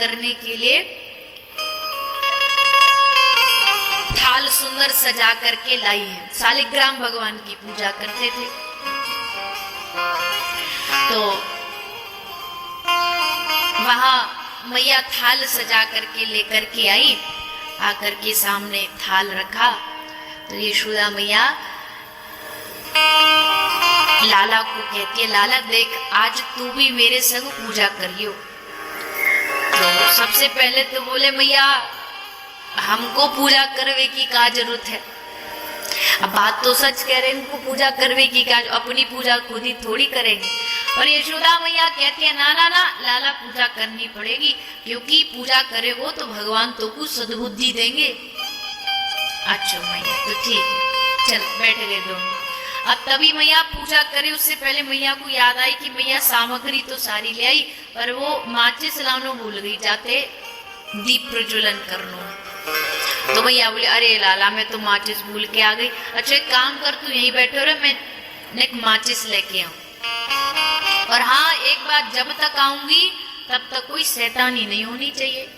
करने के लिए थाल सुंदर सजा करके लाई है। शालिग्राम भगवान की पूजा करते थे। तो वहां मैया थाल सजा करके लेकर के आई, आकर के सामने थाल रखा। तो यशोदा मैया लाला को कहती है, लाला देख आज तू भी मेरे संग पूजा करियो। तो सबसे पहले तो बोले मैया हमको पूजा करवे की क्या जरूरत है। अब बात तो सच कह रहे हैं, इनको पूजा करवे की क्या, अपनी पूजा खुद ही थोड़ी करेंगे। और यशोदा मैया कहती है ना ना ना लाला पूजा करनी पड़ेगी, क्योंकि पूजा करे वो तो भगवान तो कुछ सद्बुद्धि देंगे। अच्छा मैया तो ठीक है, चल बैठ गए दोनों। अब तभी मैया पूजा करे, उससे पहले मैया को याद आई कि मैया सामग्री तो सारी ले आई, पर वो माचिस लानो भूल गई, जाते दीप प्रज्वलन करनो। तो मैया बोले अरे लाला मैं तो माचिस भूल के आ गई। अच्छा एक काम कर, तू यहीं बैठो रे, मैं एक माचिस लेके आऊं। और हाँ एक बात, जब तक आऊंगी तब तक कोई शैतानी नहीं होनी चाहिए।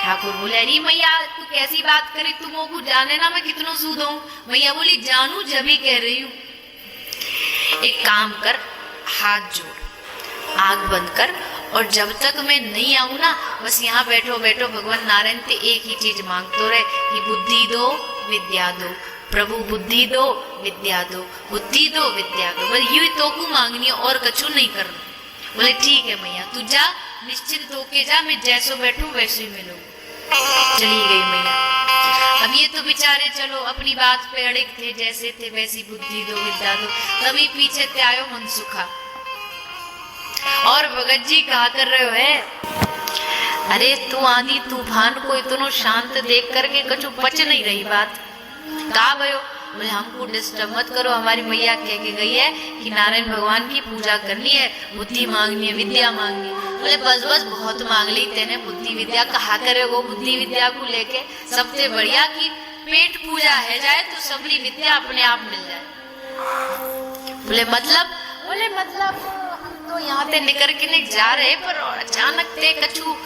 ठाकुर बोले अरे मैया तू कैसी बात करी, तुम को जाने ना मैं कितनों सूद हूं। मैया बोली जानू जब ही कह रही हूं। एक काम कर, हाथ जोड़, आग बंद कर, और जब तक मैं नहीं आऊं ना बस यहाँ बैठो बैठो भगवान नारायण से एक ही चीज मांगते रहे कि बुद्धि दो विद्या दो, प्रभु बुद्धि दो विद्या दो, बुद्धि दो विद्या दो, बस यू तो को मांगनी है और कछु नहीं करना। बोले ठीक है मैया तू जा, निश्चिंत होके जा, मैं जैसो बैठूं वैसे ही मिलूं। चली गई मैया। अब ये तो बेचारे चलो अपनी बात पे अड़िग थे, जैसे थे वैसी बुद्धि दो विद्या दो। तभी पीछे ते आयो मनसुखा, और भगत जी कहा कर रहे हो है, अरे तू आंधी तूफान को इतनो शांत देख करके कछु पच नहीं रही बात, कहा भयो। बोले हमको डिस्टर्ब मत करो, हमारी मैया कह के गई है कि नारायण भगवान की पूजा करनी है, बुद्धि मांगनी है, विद्या मांगनी है। बोले बस बस बहुत मांग ली तेने बुद्धि विद्या, कहा करे वो बुद्धि विद्या को लेके, सबसे बढ़िया की पेट पूजा है जाए तो सबरी विद्या अपने आप मिल जाए। बोले मतलब, बोले मतलब तो यहाँ ते निकल के नहीं जा रहे, पर अचानक ते कछु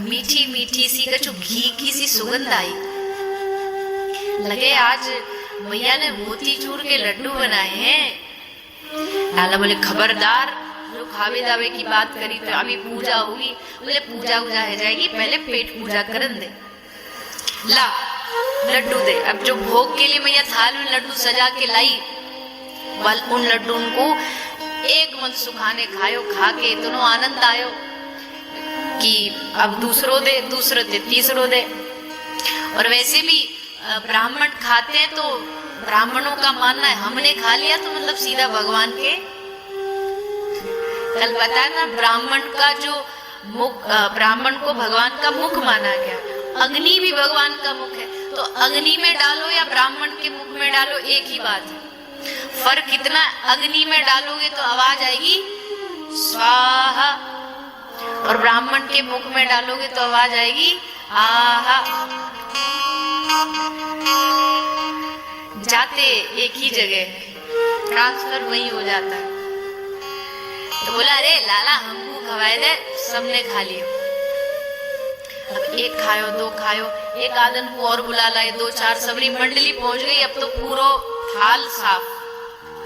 मीठी मीठी सी कछु घी की सी सुगंध आई, लगे आज मैया ने मोती चूर के लड्डू बनाए हैं। लाला बोले खबरदार, जो खावे दावे की बात करी तो अभी पूजा होगी। बोले पूजा उजा है जाएगी, पहले पेट पूजा करन दे, ला लड्डू दे। अब जो भोग के लिए मैया थाल में लड्डू सजा के लाई, उन लड्डू को एक मन सुखाने खायो, खा के इतनो आनंद आयो कि अब दूसरो दे, दूसरो दे, तीसरो दे। और वैसे भी ब्राह्मण खाते हैं तो ब्राह्मणों का मानना है हमने खा लिया तो मतलब सीधा भगवान के, कल बताया ना ब्राह्मण का जो मुख, ब्राह्मण को भगवान का मुख माना गया, अग्नि भी भगवान का मुख है। तो अग्नि में डालो या ब्राह्मण के मुख में डालो एक ही बात है, फर्क कितना, अग्नि में डालोगे तो आवाज आएगी स्वाहा, और ब्राह्मण के मुख में डालोगे तो आवाज आएगी आहा। जाते एक ही जगह है, ट्रांसफर वही हो जाता है। तो बोला अरे लाला हमको खवाए दे, सबने खा लिया। अब एक खायो दो खायो, एक आदन को और बुला लाए, दो चार सबरी मंडली पहुंच गई। अब तो पूरा थाल साफ,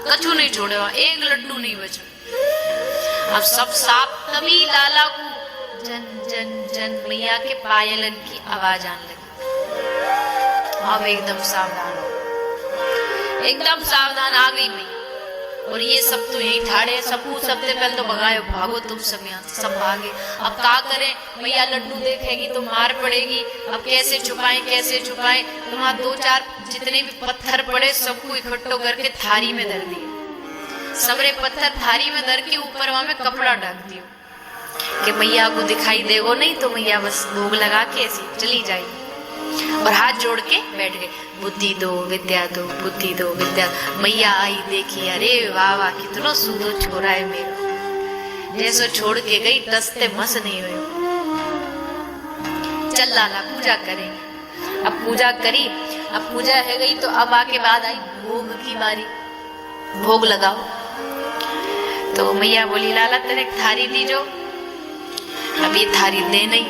कछु नहीं छोड़े, एक लड्डू नहीं बचा। अब सब साफ, तभी लाला को जन जन जन मैया के पायलन की आवाज आने लगी। अब एकदम सावधान, एकदम सावधान, आ गई मैया। और ये सब तो यही ठाड़े, सबको सबसे पहले तो भगायो, भागो तुम सब यहाँ से, सब भागे। अब क्या करें, मैया लड्डू देखेगी तो मार पड़ेगी, अब कैसे छुपाएं कैसे छुपाएं। तो वहां दो चार जितने भी पत्थर पड़े सबको इकट्ठो करके थारी में धर दिए, सबरे पत्थर थारी में धर के ऊपर वहां में कपड़ा ढक दियो कि मैया को दिखाई देगो नहीं, तो मैया बस भोग लगा के ऐसी चली जाएगी। और हाथ जोड़ के बैठ गए, बुद्धि दो विद्या दो, बुद्धि दो विद्या। मैया आई देखी, अरे वाह वाह कितनो सूदो छोरा है मेरा, जैसो छोड़ के गई दस्ते मस नहीं हुए। चल लाला पूजा करेंगे। अब पूजा करी, अब पूजा है गई तो अब आके बाद आई भोग की बारी, भोग लगाओ। तो मैया बोली लाला तेरे थारी दीजो। अभी थारी दे नहीं।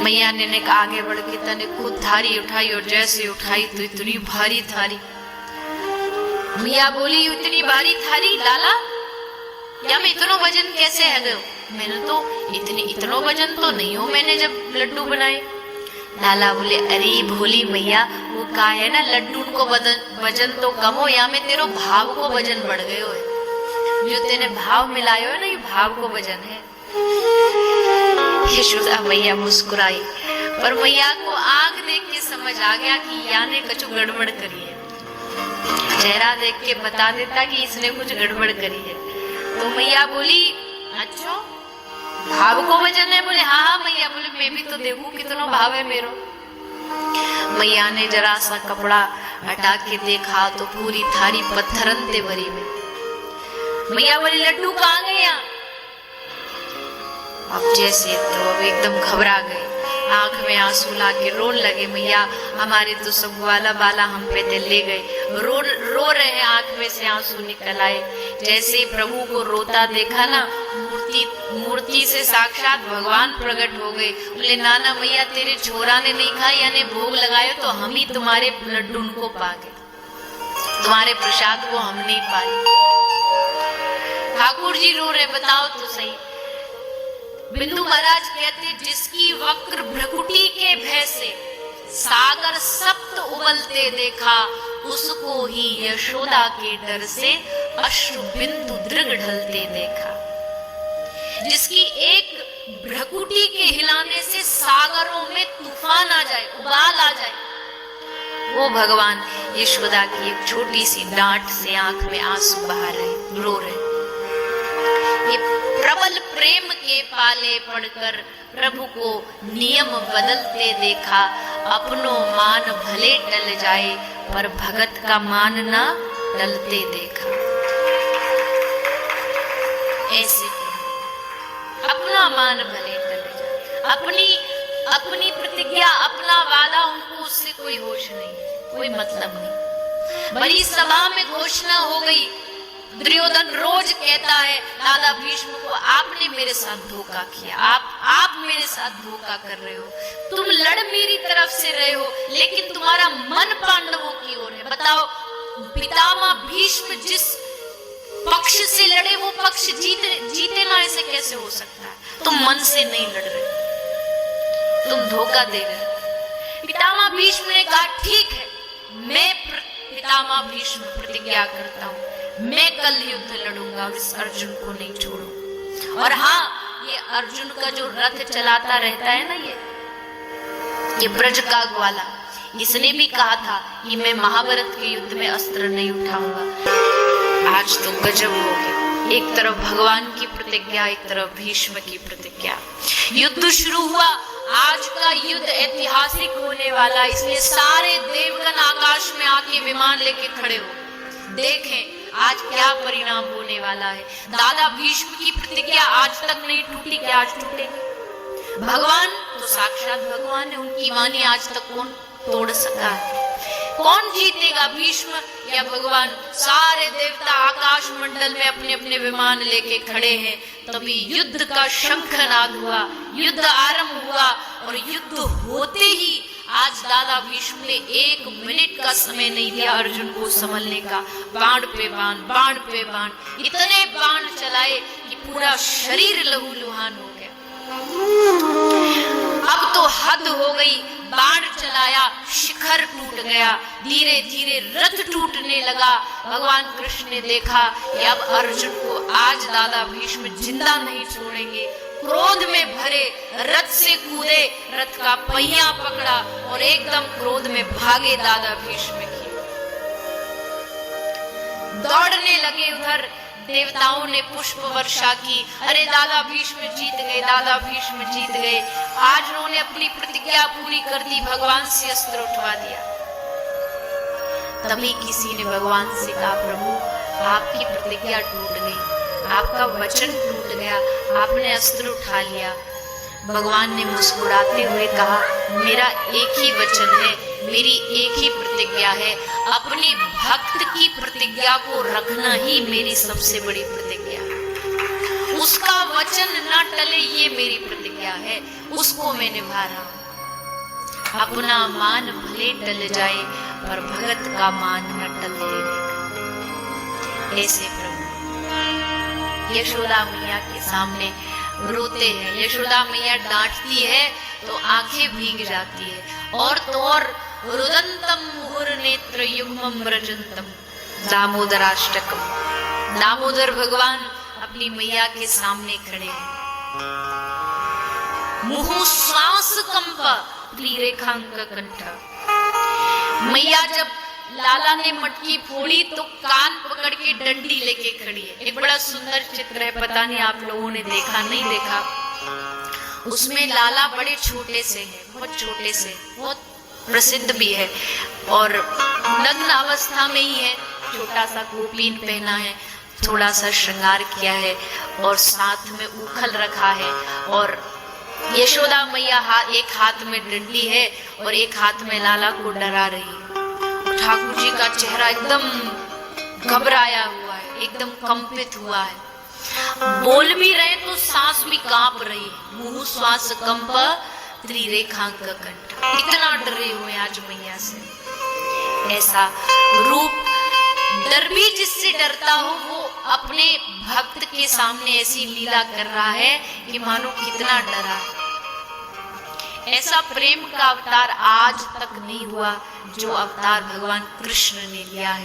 मैया ने आगे बढ़ के तने खुद थारी उठाई और जैसे उठाई तो इतनी भारी थारी। मैया बोली इतनी भारी थारी लाला, या मैं इतना वजन कैसे है गयो? मैंने तो इतना वजन तो नहीं हो मैंने जब लड्डू बनाए। लाला बोले अरे भोली मैया, वो का है ना लड्डू को वजन तो कम हो, या में तेरो भाव को वजन बढ़ गयो है। जो तेने भाव मिलायो है ना, ये भाव को वजन है। यशोदा मैया मुस्कुराई, पर मैया को आग देख के समझ आ गया कि या ने कुछ गड़बड़ करी है। चेहरा देख के बता देता कि इसने कुछ गड़बड़ करी है। तो मैया बोली अच्छा भाव को वजन है? बोले हाँ हाँ मैया। बोले मैं भी तो देखूं कितना भाव है मेरो। मैया ने जरा सा कपड़ा हटा के देखा तो पूरी थारी पत्थरन ते भरी में। मैया बोले लड्डू कहाँ गया? अब जैसे तो अब एकदम घबरा गए, आंख में आंसू ला के रोन लगे। मैया हमारे तो सब वाला बाला हम पे दे ले गए, रो रहे हैं, आंख में से आंसू निकल आए। जैसे प्रभु को रोता देखा ना, मूर्ति से साक्षात भगवान प्रकट हो गए। बोले नाना मैया तेरे छोरा ने नहीं खाया, यानी भोग लगाए तो हम ही तुम्हारे लड्डू को पा गए, तुम्हारे प्रसाद को हम नहीं पाए। ठाकुर जी रो रहे, बताओ तो सही। बिंदु महाराज कहते जिसकी वक्र भ्रकुटी के भय से सागर सप्त उबलते देखा, उसको ही यशोदा के डर से अश्रु बिंदु दृग ढलते देखा। जिसकी एक भ्रकुटी के हिलाने से सागरों में तूफान आ जाए, उबाल आ जाए, वो भगवान यशोदा की एक छोटी सी डांट से आंख में आंसू बहा रहे, रो रहे। ये प्रबल प्रेम के पाले पड़कर प्रभु को नियम बदलते देखा। अपनों मान भले टल जाए, पर भगत का मान ना टलते देखा। ऐसे अपना मान भले टल जाए, अपनी प्रतिज्ञा, अपना वादा, उनको उससे कोई होश नहीं, कोई मतलब नहीं। बड़ी सभा में घोषणा हो गई। दुर्योधन रोज कहता है दादा भीष्म को, आपने मेरे साथ धोखा किया, आप मेरे साथ धोखा कर रहे हो, तुम लड़ मेरी तरफ से रहे हो, लेकिन तुम्हारा मन पांडवों की ओर है। बताओ पितामह भीष्म जिस पक्ष से लड़े वो पक्ष जीते ना, ऐसे कैसे हो सकता है? तुम मन से नहीं लड़ रहे, तुम धोखा दे रहे। पितामह भीष्म ने कहा ठीक है, मैं पितामह भीष्म प्रतिज्ञा करता हूं, मैं कल युद्ध लड़ूंगा और इस अर्जुन को नहीं छोड़ूंगा। और हाँ, ये अर्जुन का जो रथ चलाता रहता है ना, ये ब्रज का ग्वाला, इसने भी कहा था कि मैं महाभारत के युद्ध में अस्त्र नहीं उठाऊंगा। आज तो गजब हो गया, एक तरफ भगवान की प्रतिज्ञा, एक तरफ भीष्म की प्रतिज्ञा। युद्ध शुरू हुआ। आज का युद्ध ऐतिहासिक होने वाला, इसलिए सारे देवगण आकाश में आके विमान लेके खड़े हो। देखें आज क्या परिणाम होने वाला है। दादा भीष्म की प्रतिज्ञा आज तक नहीं टूटी, क्या आज टूटेगी? भगवान तो साक्षात भगवान है, उनकी वाणी आज तक कौन तोड़ सका है? कौन जीतेगा, भीष्म या भगवान? सारे देवता आकाश मंडल में अपने अपने विमान लेके खड़े हैं। तभी युद्ध का शंखनाद हुआ, युद्ध आरंभ हुआ, और युद्ध होते ही आज दादा भीष्म ने 1 मिनट का समय नहीं दिया अर्जुन को संभलने का। बाण पे बाण, बाण पे बाण, इतने बाण चलाए कि पूरा शरीर लहूलुहान हो गया। अब तो हद हो गई, बाण चलाया, शिखर टूट गया, धीरे धीरे रथ टूटने लगा। भगवान कृष्ण ने देखा कि अब अर्जुन को आज दादा भीष्म जिंदा नहीं छोड़ेंगे। क्रोध में भरे रथ से कूदे, रथ का पहिया पकड़ा और एकदम क्रोध में भागे दादा भीष्म की। दौड़ने लगे उधर, देवताओं ने पुष्प वर्षा की। अरे दादा भीष्म जीत गए, दादा भीष्म जीत गए। आज उन्होंने अपनी प्रतिज्ञा पूरी कर दी, भगवान से अस्त्र उठवा दिया। तभी किसी ने भगवान से कहा प्रभु आपकी प्रतिज्ञा टूट गई, आपका वचन टूट गया, आपने अस्त्र उठा लिया। भगवान ने मुस्कुराते हुए कहा मेरा एक ही वचन है, मेरी एक ही प्रतिज्ञा है, अपने भक्त की प्रतिज्ञा को रखना ही मेरी सबसे बड़ी प्रतिज्ञा है। उसका वचन ना टले ये मेरी प्रतिज्ञा है, उसको मैं निभा रहा हूं। अपना मान भले टल जाए पर भगत का मान न टलने देगा। ऐसे प्रभु यशोदा मैया के सामने रोते हैं। यशोदा मैया डांटती है तो आंखें भीग जाती है। और तो और रुदंतम मुहुर नेत्र युग्मम व्रजंतम दामोदराष्टकम। दामोदर भगवान अपनी मैया के सामने खड़े हैं। मुहु श्वास कंपा त्रिरेखांक कंठ। मैया जब लाला ने मटकी फोड़ी तो कान पकड़ के डंडी लेके खड़ी है। एक बड़ा सुंदर चित्र है, पता नहीं आप लोगों ने देखा नहीं देखा। उसमें लाला बड़े छोटे से है, बहुत छोटे से, बहुत प्रसिद्ध भी है और नग्न अवस्था में ही है। छोटा सा गोपीन पहना है, थोड़ा सा श्रृंगार किया है और साथ में उखल रखा है। और यशोदा मैया एक हाथ में डंडी है और एक हाथ में लाला को डरा रही है। ठाकुर जी का चेहरा एकदम घबराया हुआ है, एकदम कंपित हुआ है। बोल भी रहे तो सांस भी कांप रही है। मुंह श्वास कंप त्रिरेखांक कंठ। इतना डरे हुए आज मैया से। ऐसा रूप डर भी जिससे डरता हो वो अपने भक्त के सामने ऐसी लीला कर रहा है कि मानो कितना डरा है। ऐसा प्रेम का अवतार आज तक नहीं हुआ जो अवतार भगवान कृष्ण ने लिया है।